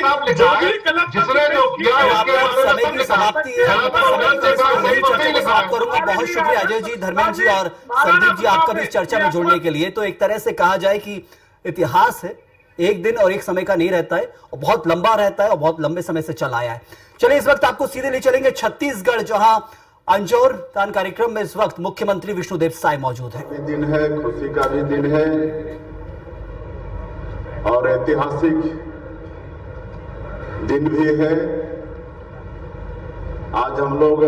साफ लिखा है, जिसने जो किया समय की समाप्ति है, समाप्त करूंगा। बहुत शुक्रिया अजय जी, धर्मेंद्र जी और संदीप जी आपका भी इस चर्चा में जुड़ने के लिए। तो एक तरह से कहा जाए कि इतिहास है, एक दिन और एक समय का नहीं रहता है, और बहुत लंबा रहता है और बहुत लंबे समय से चला आया है। चलिए इस वक्त आपको सीधे ले चलेंगे छत्तीसगढ़, जहां अंजोर दान कार्यक्रम में इस वक्त मुख्यमंत्री विष्णुदेव साय मौजूद है। दिन है, खुशी का भी दिन है और ऐतिहासिक दिन भी है। आज हम लोग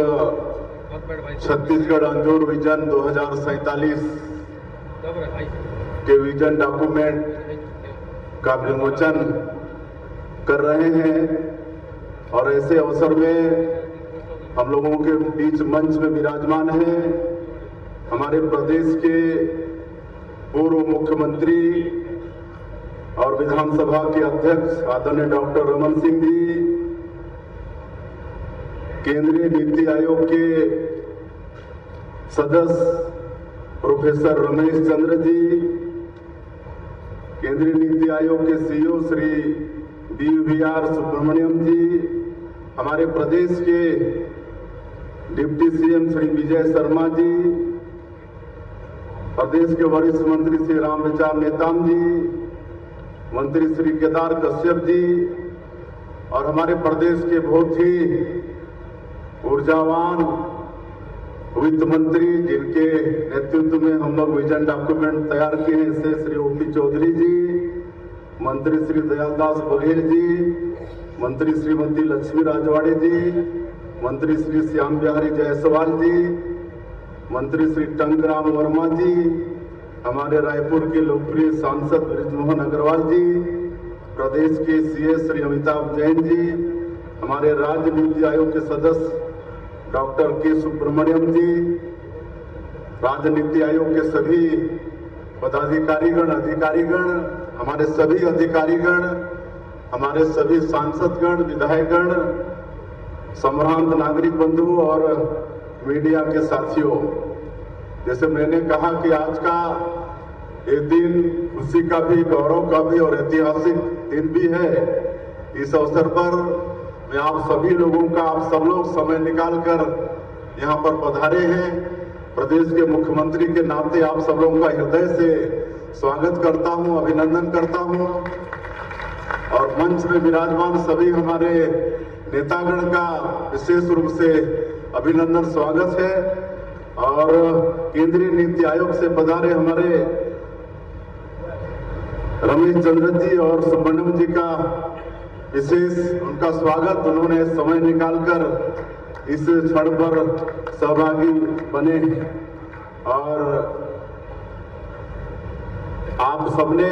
छत्तीसगढ़ अंजोर विजन 2047 के विजन डॉक्यूमेंट का विमोचन कर रहे हैं, और ऐसे अवसर में हम लोगों के बीच मंच में विराजमान हैं हमारे प्रदेश के पूर्व मुख्यमंत्री और विधानसभा के अध्यक्ष आदरणीय डॉक्टर रमन सिंह जी, केंद्रीय नीति आयोग के सदस्य प्रोफेसर रमेश चंद्र जी, केंद्रीय नीति आयोग के सीईओ श्री BVR सुब्रमण्यम जी, हमारे प्रदेश के डिप्टी सीएम श्री विजय शर्मा जी, प्रदेश के वरिष्ठ मंत्री श्री रामविचार नेताम जी, मंत्री श्री केदार कश्यप जी, और हमारे प्रदेश के बहुत ही ऊर्जावान वित्त मंत्री जिनके नेतृत्व में हम लोग विजन डॉक्यूमेंट तैयार किए हैं, ऐसे श्री OP चौधरी जी, मंत्री श्री दयालदास बघेल जी, मंत्री श्रीमती लक्ष्मी राजवाड़े जी, मंत्री श्री श्याम बिहारी जायसवाल जी, मंत्री श्री टंकराम वर्मा जी, हमारे रायपुर के लोकप्रिय सांसद बृजमोहन अग्रवाल जी, प्रदेश के CS श्री अमिताभ जैन जी, हमारे राज्य नीति आयोग के सदस्य डॉक्टर के सुब्रमण्यम जी, राज्य नीति आयोग के सभी पदाधिकारीगण, अधिकारीगण, हमारे सभी अधिकारीगण, हमारे सभी सांसदगण, विधायकगण, संभ्रांत नागरिक बंधु और मीडिया के साथियों, जैसे मैंने कहा कि आज का ये दिन खुशी का भी, गौरव का भी और ऐतिहासिक दिन भी है। इस अवसर पर मैं आप सभी लोगों का, आप सब लोग समय निकालकर यहाँ पर पधारे हैं, प्रदेश के मुख्यमंत्री के नाते आप सब लोगों का हृदय से स्वागत करता हूँ, अभिनंदन करता हूँ। और मंच में विराजमान सभी हमारे नेतागण का विशेष रूप से अभिनंदन, स्वागत है। और केंद्रीय नीति आयोग से पधारे हमारे रमेश चंद्र जी और सुब्रमण्यम जी का विशेष उनका स्वागत, उन्होंने समय निकालकर इस क्षण पर सहभागी बने। और आप सबने,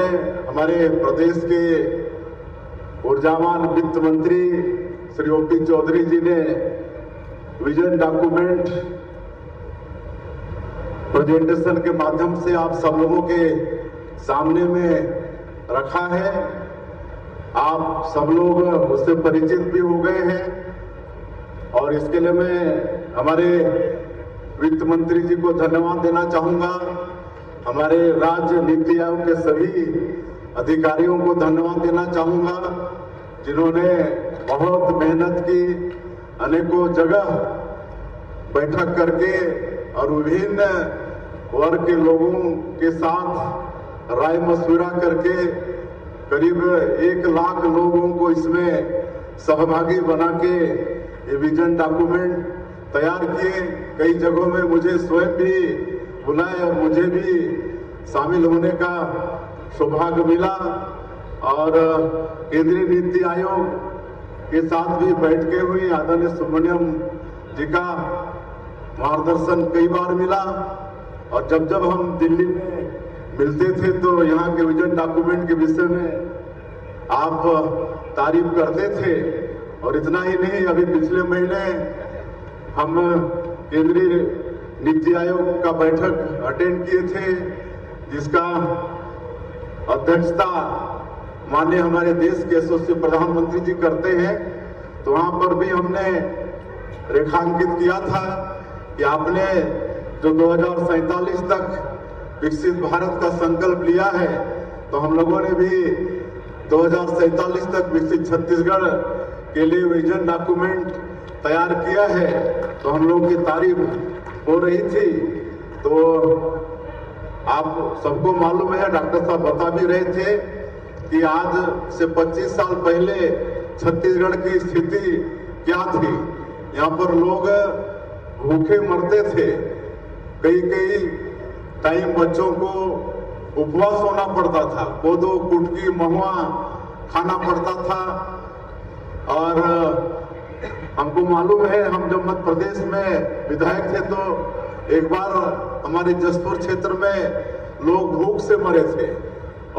हमारे प्रदेश के ऊर्जावान वित्त मंत्री श्री OP चौधरी जी ने विजन डॉक्यूमेंट प्रेजेंटेशन के माध्यम से आप सब लोगों के सामने में रखा है। आप सब लोग उससे परिचित भी हो गए हैं, और इसके लिए मैं हमारे वित्त मंत्री जी को धन्यवाद देना चाहूंगा, हमारे राज्य नीति आयोग के सभी अधिकारियों को धन्यवाद देना चाहूंगा, जिन्होंने बहुत मेहनत की, अनेकों जगह बैठक करके और विभिन्न वर्ग के लोगों के साथ राय मशविरा करके करीब 1 लाख लोगों को इसमें सहभागी बना के ये विजन डॉक्यूमेंट तैयार किए। कई जगहों में मुझे स्वयं भी बुलाए और मुझे भी शामिल होने का सौभाग्य मिला, और केंद्रीय नीति आयोग के साथ भी बैठकें हुई। आदरणीय सुब्रमण्यम जी का मार्गदर्शन कई बार मिला, और जब जब हम दिल्ली में मिलते थे तो यहाँ के विजन डॉक्यूमेंट के विषय में आप तारीफ करते थे। और इतना ही नहीं, अभी पिछले महीने हम केंद्रीय नीति आयोग का बैठक अटेंड किए थे, जिसका अध्यक्षता माननीय हमारे देश के यशस्वी प्रधानमंत्री जी करते हैं। तो वहां पर भी हमने रेखांकित किया था कि आपने जो 2047 तक विकसित भारत का संकल्प लिया है, तो हम लोगों ने भी 2047 तक विकसित छत्तीसगढ़ के लिए विजन डॉक्यूमेंट तैयार किया है, तो हम लोगों की तारीफ हो रही थी। तो आप सबको मालूम है, डॉक्टर साहब बता भी रहे थे कि आज से 25 साल पहले छत्तीसगढ़ की स्थिति क्या थी। यहाँ पर लोग भूखे मरते थे, कई टाइम बच्चों को उपवास होना पड़ता था, कोदो कुटकी महुआ खाना पड़ता था। और हमको मालूम है, हम जब मध्य प्रदेश में विधायक थे तो एक बार हमारे जसपुर क्षेत्र में लोग भूख से मरे थे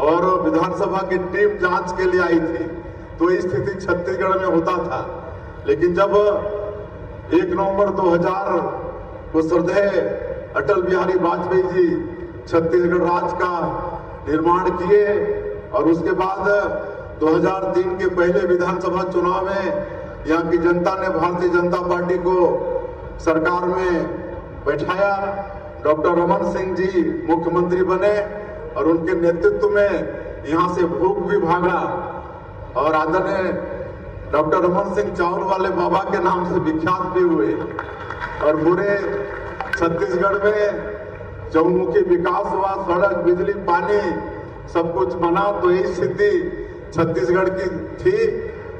और विधानसभा की टीम जांच के लिए आई थी। तो ये स्थिति छत्तीसगढ़ में होता था। लेकिन जब 1 नवंबर 2000 को श्रद्धेय अटल बिहारी वाजपेयी जी छत्तीसगढ़ राज्य का निर्माण किए और उसके बाद 2003 के पहले विधानसभा चुनाव में यहाँ की जनता ने भारतीय जनता पार्टी को सरकार में बैठाया। डॉक्टर रमन सिंह जी मुख्यमंत्री बने और उनके नेतृत्व में यहाँ से भूख भी भागा और आदरणीय डॉक्टर रमन सिंह चावल वाले बाबा के नाम से विख्यात भी हुए और पूरे छत्तीसगढ़ में चहुमुखी विकास हुआ, सड़क बिजली पानी सब कुछ बना। तो यही स्थिति छत्तीसगढ़ की थी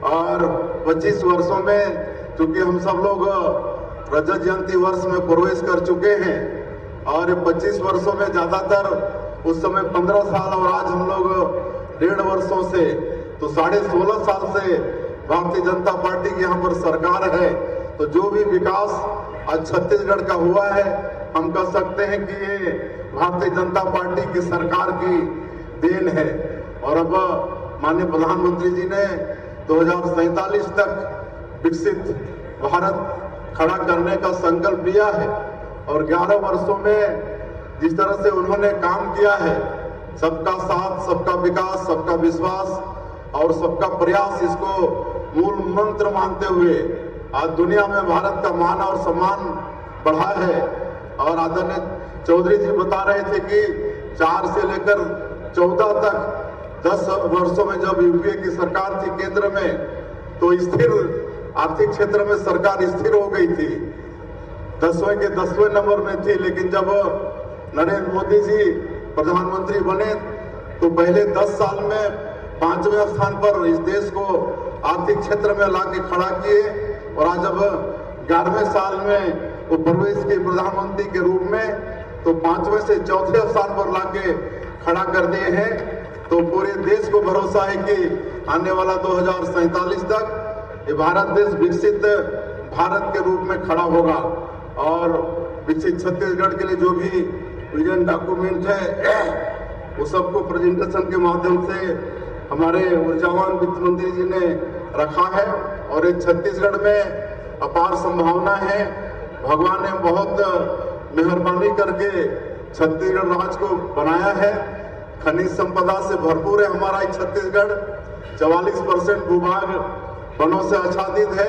और 25 वर्षों में चूंकि हम सब लोग रजत जयंती वर्ष में प्रवेश कर चुके हैं और 25 वर्षों में ज्यादातर उस समय 15 साल और आज हम लोग 1.5 वर्षों से तो 16.5 साल से भारतीय जनता पार्टी की यहाँ पर सरकार है। तो जो भी विकास आज छत्तीसगढ़ का हुआ है, हम कह सकते हैं कि ये भारतीय जनता पार्टी की सरकार की देन है। और अब माननीय प्रधानमंत्री जी ने 2047 तक विकसित भारत खड़ा करने का संकल्प लिया है और 11 वर्षों में जिस तरह से उन्होंने काम किया है, सबका साथ, सबका विकास, सबका विश्वास और सबका प्रयास, इसको मूल मंत्र मानते हुए आज दुनिया में भारत का मान और सम्मान बढ़ा है। और आदरणीय चौधरी जी बता रहे थे कि 4 से लेकर 14 तक 10 वर्षों में जब यूपीए की सरकार थी केंद्र में, तो स्थिर आर्थिक क्षेत्र में सरकार स्थिर हो गई थी, 10वें के 10वें नंबर में थी। लेकिन जब नरेंद्र मोदी जी प्रधानमंत्री बने तो पहले 10 साल में 5वें स्थान पर इस देश को आर्थिक क्षेत्र में लाके खड़ा किए और आज अब 11वें साल में वो प्रवेश के प्रधानमंत्री के रूप में तो 5वें से 4थे स्थान पर लाके खड़ा कर दिए हैं। तो पूरे देश को भरोसा है कि आने वाला 2047 तक ये भारत देश विकसित भारत के रूप में खड़ा होगा और विकसित छत्तीसगढ़ के लिए जो भी विजन डॉक्यूमेंट है वो सबको प्रेजेंटेशन के माध्यम से हमारे ऊर्जावान वित्त मंत्री जी ने रखा है। और ये छत्तीसगढ़ में अपार संभावना है। भगवान ने बहुत मेहरबानी करके छत्तीसगढ़ राज्य को बनाया है। खनिज संपदा से भरपूर है हमारा छत्तीसगढ़। 44% भूभाग वनों से आच्छादित है।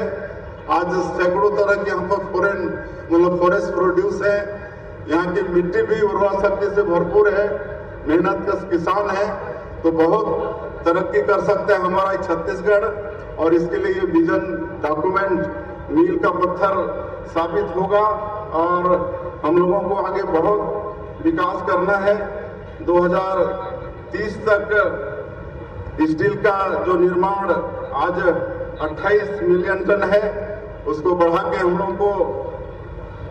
आज सैकड़ों तरह के यहाँ पर फॉरेस्ट प्रोड्यूस है। यहाँ की मिट्टी भी उर्वरा शक्ति से भरपूर है। मेहनत कश किसान है तो बहुत तरक्की कर सकते हैं हमारा छत्तीसगढ़। और इसके लिए ये विजन डॉक्यूमेंट मील का पत्थर साबित होगा और हम लोगों को आगे बहुत विकास करना है। 2030 तक स्टील का जो निर्माण आज 28 मिलियन टन है, उसको बढ़ा के हम लोगों को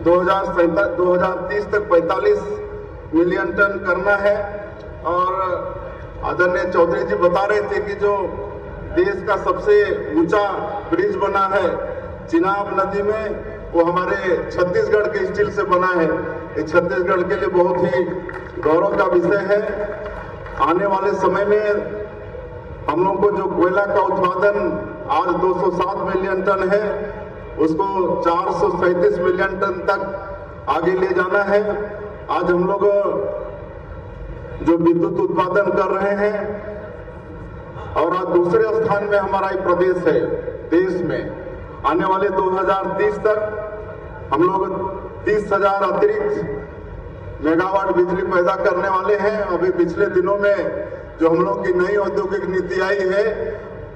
2030 तक 45 मिलियन टन करना है। और आदरणीय चौधरी जी बता रहे थे कि जो देश का सबसे ऊंचा ब्रिज बना है चिनाब नदी में, वो हमारे छत्तीसगढ़ के स्टील से बना है। ये छत्तीसगढ़ के लिए बहुत ही गौरव का विषय है। आने वाले समय में हम लोग को जो कोयला का उत्पादन आज 207 मिलियन टन है, उसको 437 मिलियन टन तक आगे ले जाना है। आज हम लोग जो विद्युत उत्पादन कर रहे हैं और आज दूसरे स्थान में हमारा ये प्रदेश है देश में। आने वाले 2030 तक हम लोग 30,000 अतिरिक्त मेगावाट बिजली पैदा करने वाले हैं। अभी पिछले दिनों में जो हम लोग की नई औद्योगिक नीति आई है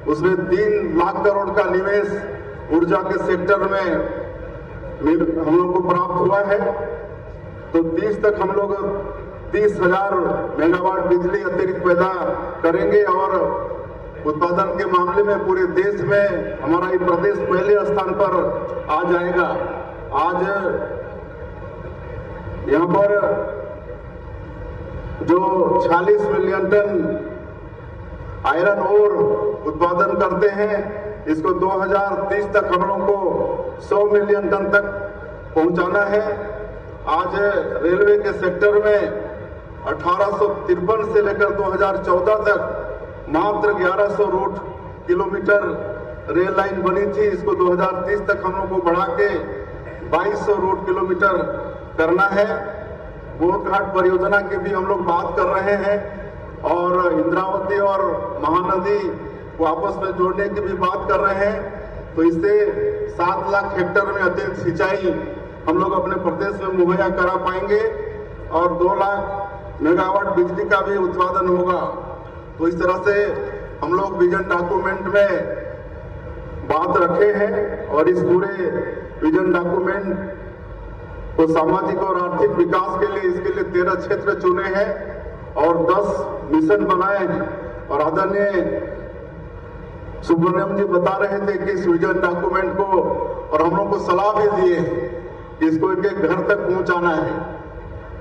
उसमें 3 लाख करोड़ का निवेश ऊर्जा के सेक्टर में हम लोग को प्राप्त हुआ है। तो 30 तक हम लोग 30,000 मेगावाट बिजली अतिरिक्त पैदा करेंगे और उत्पादन के मामले में पूरे देश में हमारा ये प्रदेश पहले स्थान पर आ जाएगा। आज यहाँ पर जो 46 मिलियन टन आयरन ओर उत्पादन करते हैं, इसको 2030 तक हम लोग को 100 मिलियन टन तक पहुंचाना है। आज रेलवे के सेक्टर में 1853 से लेकर 2014 तक मात्र 1100 रूट किलोमीटर रेल लाइन बनी थी। इसको 2030 तक हम लोग को बढ़ा के 2200 रूट किलोमीटर करना है। बोध घाट परियोजना की भी हम लोग बात कर रहे हैं और इंद्रावती और महानदी को आपस में जोड़ने की भी बात कर रहे हैं। तो इससे 7 लाख हेक्टेयर में अतिरिक्त सिंचाई हम लोग अपने प्रदेश में मुहैया करा पाएंगे और 2 लाख मेगावाट बिजली का भी उत्पादन होगा। तो इस तरह से हम लोग विजन डॉक्यूमेंट में बात रखे हैं और इस पूरे विजन डॉक्यूमेंट को सामाजिक और आर्थिक विकास के लिए इसके लिए 13 क्षेत्र चुने हैं और 10 मिशन बनाए हैं। और आदरणीय सुब्रमण्यम जी बता रहे थे कि इस विजन डॉक्यूमेंट को और हम लोग को सलाह भी दिए कि इसको एक एक घर तक पहुंचाना है,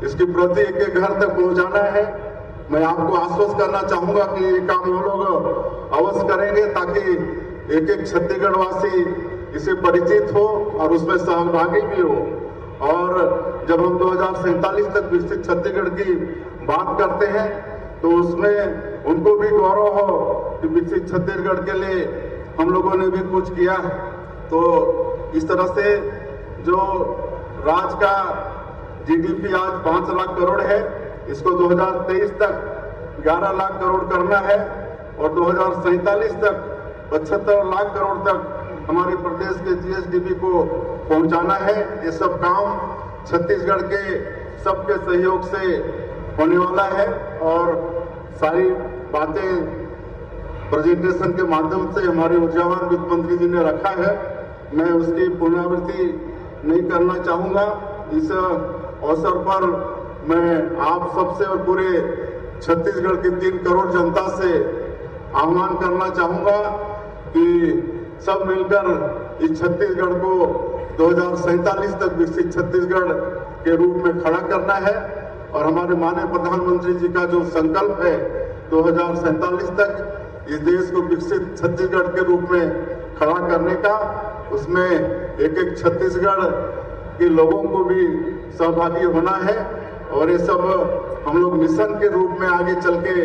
इसकी प्रति एक एक घर तक पहुंचाना है। मैं आपको आश्वस्त करना चाहूंगा कि ये काम हम लोग अवश्य करेंगे ताकि एक एक छत्तीसगढ़ वासी इसे परिचित हो और उसमें सहभागी भी हो। और जब हम 2047 तक विकसित छत्तीसगढ़ की बात करते हैं तो उसमें उनको भी गौरव हो कि विकसित छत्तीसगढ़ के लिए हम लोगों ने भी कुछ किया है। तो इस तरह से जो राज्य का जीडीपी आज 5 लाख करोड़ है, इसको 2023 तक 11 लाख करोड़ करना है और 2047 तक 75 लाख करोड़ तक हमारे प्रदेश के जीएसडीपी को पहुंचाना है। ये सब काम छत्तीसगढ़ के सबके सहयोग से होने वाला है और सारी बातें प्रेजेंटेशन के माध्यम से हमारे ऊर्जावान वित्त मंत्री जी ने रखा है। मैं उसकी पुनरावृत्ति नहीं करना चाहूंगा। इस अवसर पर मैं आप सबसे और पूरे छत्तीसगढ़ की 3 करोड़ जनता से आह्वान करना चाहूंगा कि सब मिलकर इस छत्तीसगढ़ को 2047 तक विकसित छत्तीसगढ़ के रूप में खड़ा करना है और हमारे माननीय प्रधानमंत्री जी का जो संकल्प है 2047 तक इस देश को विकसित छत्तीसगढ़ के रूप में खड़ा करने का, उसमें एक एक छत्तीसगढ़ के लोगों को भी सहभागी होना है और ये सब हम लोग मिशन के रूप में आगे चल के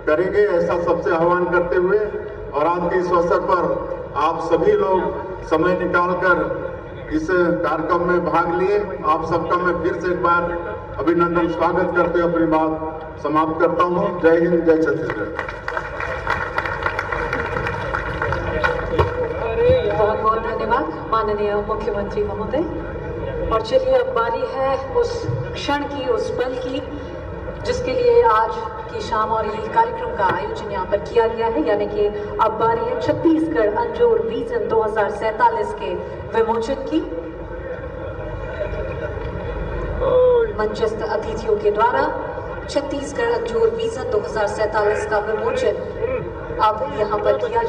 करेंगे, ऐसा सबसे आह्वान करते हुए। और आज के इस अवसर पर आप सभी लोग समय निकालकर इस कार्यक्रम में भाग लिए, आप सबका मैं फिर से एक बार अभिनंदन स्वागत करते हुए अपनी बात समाप्त करता हूँ। जय हिंद, जय छत्तीसगढ़। बहुत बहुत धन्यवाद माननीय मुख्यमंत्री महोदय। और चलिए अब बारी है उस क्षण की, उस पल की जिसके लिए आज की शाम और ये कार्यक्रम का आयोजन यहाँ पर किया गया है, यानी कि अब बारी है छत्तीसगढ़ अंजोर विजन 2047 के विमोचन की। मंचस्थ अतिथियों के द्वारा छत्तीसगढ़ अंजोर विजन 2047 का विमोचन अब यहाँ पर किया